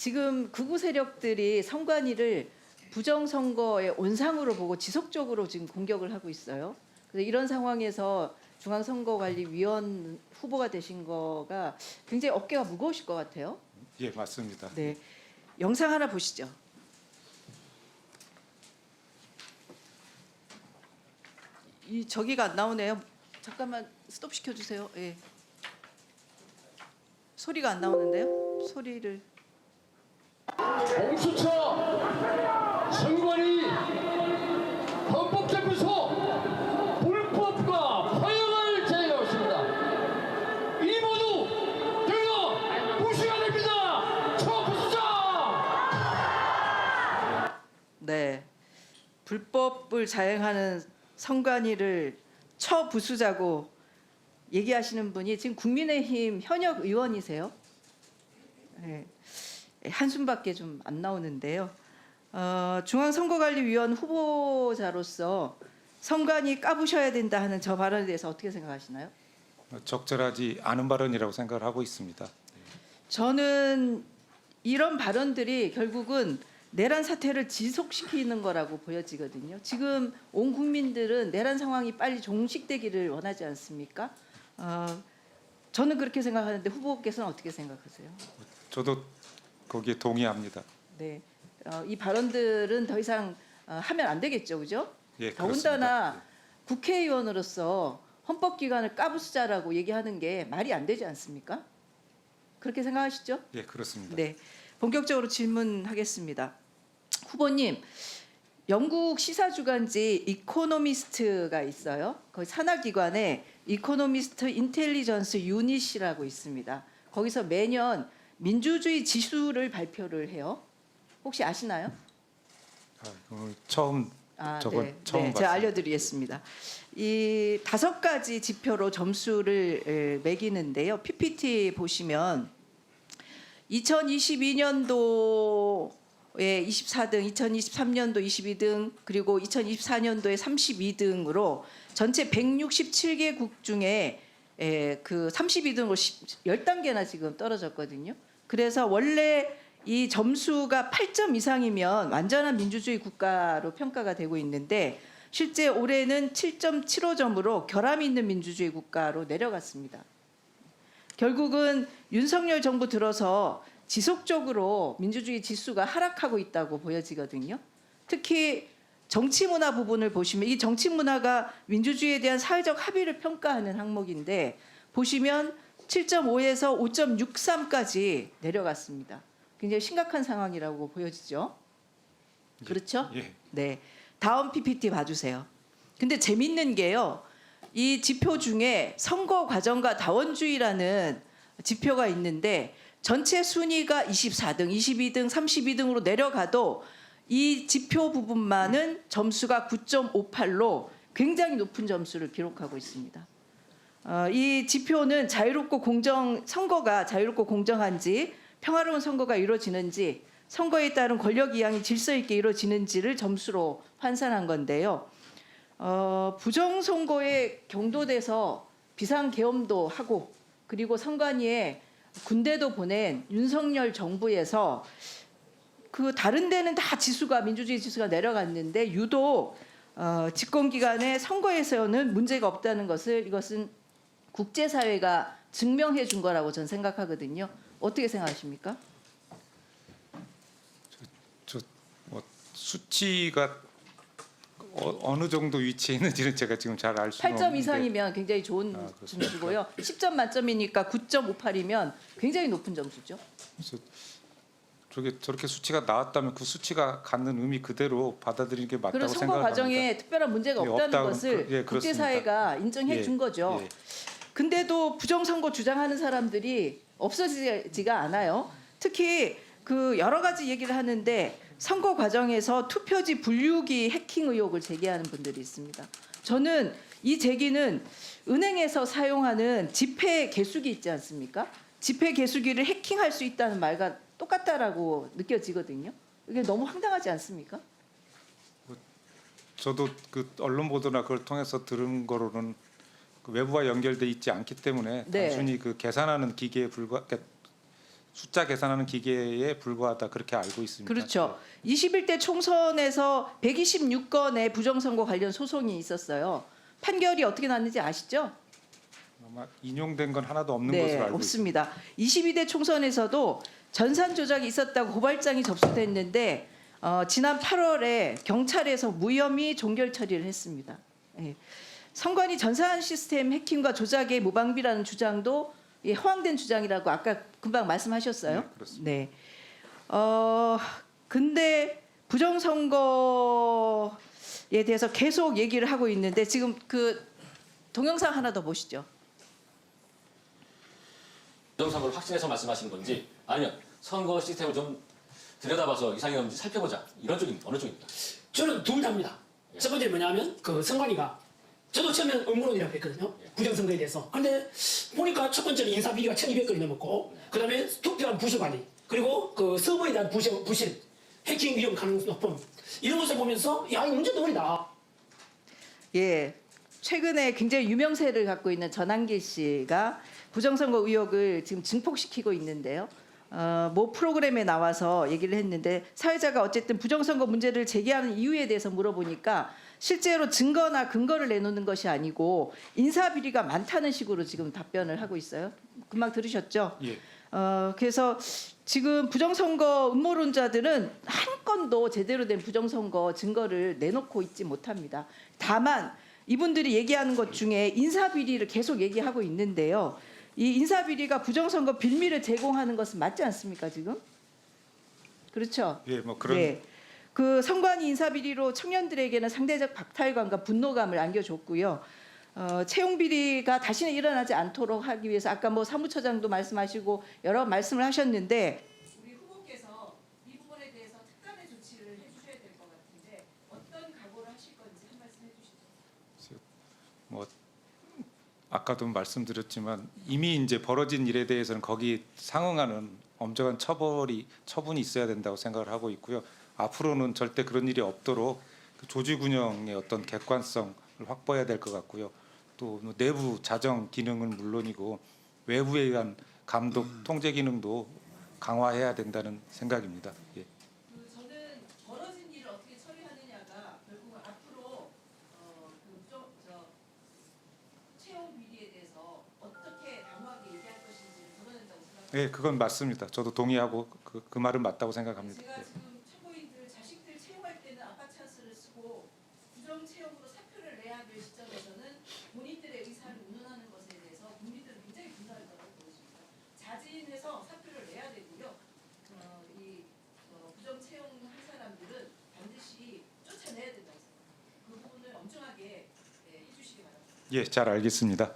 지금 극우 세력들이 선관위를 부정선거의 온상으로 보고 지속적으로 지금 공격을 하고 있어요. 그래서 이런 상황에서 중앙선거관리위원 후보가 되신 거가 굉장히 어깨가 무거우실 것 같아요. 예, 맞습니다. 네, 영상 하나 보시죠. 이 저기가 안 나오네요. 잠깐만 스톱 시켜주세요. 예. 소리가 안 나오는데요. 소리를. 공수처, 선관위, 헌법재판소 불법과 허용을 제기하였습니다. 이 모두 대거 무시해야 됩니다. 처부수자. 네, 불법을 자행하는 선관위를 처부수자고 얘기하시는 분이 지금 국민의힘 현역 의원이세요. 네, 한숨밖에 좀 안 나오는데요. 중앙선거관리위원 후보자로서 선관위 까부셔야 된다 하는 저 발언에 대해서 어떻게 생각하시나요? 적절하지 않은 발언이라고 생각을 하고 있습니다. 저는 이런 발언들이 결국은 내란 사태를 지속시키는 거라고 보여지거든요. 지금 온 국민들은 내란 상황이 빨리 종식되기를 원하지 않습니까? 저는 그렇게 생각하는데 후보께서는 어떻게 생각하세요? 저도 거기에 동의합니다. 네, 이 발언들은 더 이상 하면 안 되겠죠, 그죠? 예, 더군다나 그렇습니다. 국회의원으로서 헌법기관을 까부수자라고 얘기하는 게 말이 안 되지 않습니까? 그렇게 생각하시죠? 예, 그렇습니다. 네, 본격적으로 질문하겠습니다. 후보님, 영국 시사주간지 이코노미스트가 있어요. 거기 산하기관에 이코노미스트 인텔리전스 유닛이라고 있습니다. 거기서 매년 민주주의 지수를 발표를 해요. 혹시 아시나요? 오늘 처음 저건 네, 처음 네, 봤습니다. 제가 알려드리겠습니다. 이 5가지 지표로 점수를 매기는데요. PPT 보시면 2022년도에 24등, 2023년도 22등, 그리고 2024년도에 32등으로 전체 167개국 중에 그 32등으로 10단계나 지금 떨어졌거든요. 그래서 원래 이 점수가 8점 이상이면 완전한 민주주의 국가로 평가가 되고 있는데 실제 올해는 7.75점으로 결함이 있는 민주주의 국가로 내려갔습니다. 결국은 윤석열 정부 들어서 지속적으로 민주주의 지수가 하락하고 있다고 보여지거든요. 특히 정치 문화 부분을 보시면 이 정치 문화가 민주주의에 대한 사회적 합의를 평가하는 항목인데 보시면 7.5에서 5.63까지 내려갔습니다. 굉장히 심각한 상황이라고 보여지죠. 그렇죠? 예. 네. 다음 PPT 봐주세요. 근데 재밌는 게요. 이 지표 중에 선거 과정과 다원주의라는 지표가 있는데 전체 순위가 24등, 22등, 32등으로 내려가도 이 지표 부분만은 점수가 9.58로 굉장히 높은 점수를 기록하고 있습니다. 이 지표는 선거가 자유롭고 공정한지 평화로운 선거가 이루어지는지 선거에 따른 권력 이양이 질서 있게 이루어지는지를 점수로 환산한 건데요. 부정선거에 경도돼서 비상계엄도 하고 그리고 선관위에 군대도 보낸 윤석열 정부에서 그 다른 데는 다 지수가 민주주의 지수가 내려갔는데 유독 집권기간의 선거에서는 문제가 없다는 것을 이것은 국제사회가 증명해 준 거라고 저는 생각하거든요. 어떻게 생각하십니까? 뭐 수치가 어느 정도 위치에 있는지는 제가 지금 잘 알 수는 8점 없는데 이상이면 굉장히 좋은 그렇습니까? 점수고요. 10점 만점이니까 9.58이면 굉장히 높은 점수죠. 그래서 저렇게 수치가 나왔다면 그 수치가 갖는 의미 그대로 받아들이는 게 맞다고 그리고 선거 생각합니다. 과정에 특별한 문제가 예, 없다는 없다고, 것을 예, 그렇습니다. 국제사회가 인정해 예, 준 거죠. 예. 근데도 부정선거 주장하는 사람들이 없어지지가 않아요. 특히 그 여러 가지 얘기를 하는데 선거 과정에서 투표지 분류기 해킹 의혹을 제기하는 분들이 있습니다. 저는 이 제기는 은행에서 사용하는 지폐 개수기 있지 않습니까? 지폐 개수기를 해킹할 수 있다는 말과 똑같다라고 느껴지거든요. 이게 너무 황당하지 않습니까? 저도 그 언론 보도나 그걸 통해서 들은 거로는 그 외부와 연결돼 있지 않기 때문에 네. 단순히 그 계산하는 기계에 숫자 계산하는 기계에 불과하다 그렇게 알고 있습니다. 그렇죠. 21대 총선에서 126건의 부정선거 관련 소송이 있었어요. 판결이 어떻게 났는지 아시죠? 아마 인용된 건 하나도 없는 네, 것으로 알고 있습니다. 없습니다. 22대 총선에서도 전산 조작이 있었다고 고발장이 접수됐는데 지난 8월에 경찰에서 무혐의 종결 처리를 했습니다. 예. 선관위 전산 시스템 해킹과 조작의 무방비라는 주장도 허황된 주장이라고 아까 금방 말씀하셨어요. 네, 그렇습니다. 네. 근데 부정선거에 대해서 계속 얘기를 하고 있는데 지금 그 동영상 하나 더 보시죠. 부정선거를 확신해서 말씀하시는 건지 아니면 선거 시스템을 좀 들여다봐서 이상이 없는지 살펴보자 이런 쪽입니다. 어느 쪽입니까? 저는 둘 다입니다. 첫 번째 뭐냐면 그 선관위가 저도 처음에는 음모론이라고 했거든요. 부정선거에 대해서. 근데 보니까 첫 번째는 인사 비리가 1,200건이 넘었고 그다음에 투표한 부실 관리 그리고 그 서버에 대한 부실 해킹 위험 가능 높음 이런 것을 보면서 야, 이 문제도 어리다. 예, 최근에 굉장히 유명세를 갖고 있는 전한길 씨가 부정선거 의혹을 지금 증폭시키고 있는데요. 모 프로그램에 나와서 얘기를 했는데 사회자가 어쨌든 부정선거 문제를 제기하는 이유에 대해서 물어보니까 실제로 증거나 근거를 내놓는 것이 아니고 인사비리가 많다는 식으로 지금 답변을 하고 있어요. 금방 들으셨죠? 예. 그래서 지금 부정선거 음모론자들은 한 건도 제대로 된 부정선거 증거를 내놓고 있지 못합니다. 다만 이분들이 얘기하는 것 중에 인사비리를 계속 얘기하고 있는데요. 이 인사비리가 부정선거 빌미를 제공하는 것은 맞지 않습니까 지금? 그렇죠? 예, 뭐 그런 네. 그 선관위 인사비리로 청년들에게는 상대적 박탈감과 분노감을 안겨줬고요. 채용 비리가 다시는 일어나지 않도록 하기 위해서 아까 뭐 사무처장도 말씀하시고 여러 말씀을 하셨는데 우리 후보께서 이 부분에 대해서 특단의 조치를 해주셔야 될 것 같은데 어떤 각오를 하실 건지 한 말씀 해주시죠. 뭐 아까도 말씀드렸지만 이미 이제 벌어진 일에 대해서는 거기 상응하는 엄정한 처분이 있어야 된다고 생각을 하고 있고요. 앞으로는 절대 그런 일이 없도록 그 조직 운영의 어떤 객관성을 확보해야 될 것 같고요. 또 내부 자정 기능은 물론이고 외부에 의한 감독 통제 기능도 강화해야 된다는 생각입니다. 예. 저는 벌어진 일을 어떻게 처리하느냐가 결국은 앞으로 채용 비리에 대해서 어떻게 단호하게 얘기할 것인지 드러낸다고 생각합니다. 예, 그건 맞습니다. 저도 동의하고 그 말은 맞다고 생각합니다. 제가 예. 지금 참고인들 자식들 채용할 때는 아빠 찬스를 쓰고 부정 채용으로 사표를 내야 될 시점에서는 본인들의 의사를 운운하는 것에 대해서 국민들은 굉장히 분노한다고 보여집니다. 자진해서 사표를 내야 되고요. 부정 채용한 사람들은 반드시 쫓아내야 된다고 생각합니다. 그 부분을 엄중하게 해주시기 바랍니다. 예, 잘 알겠습니다.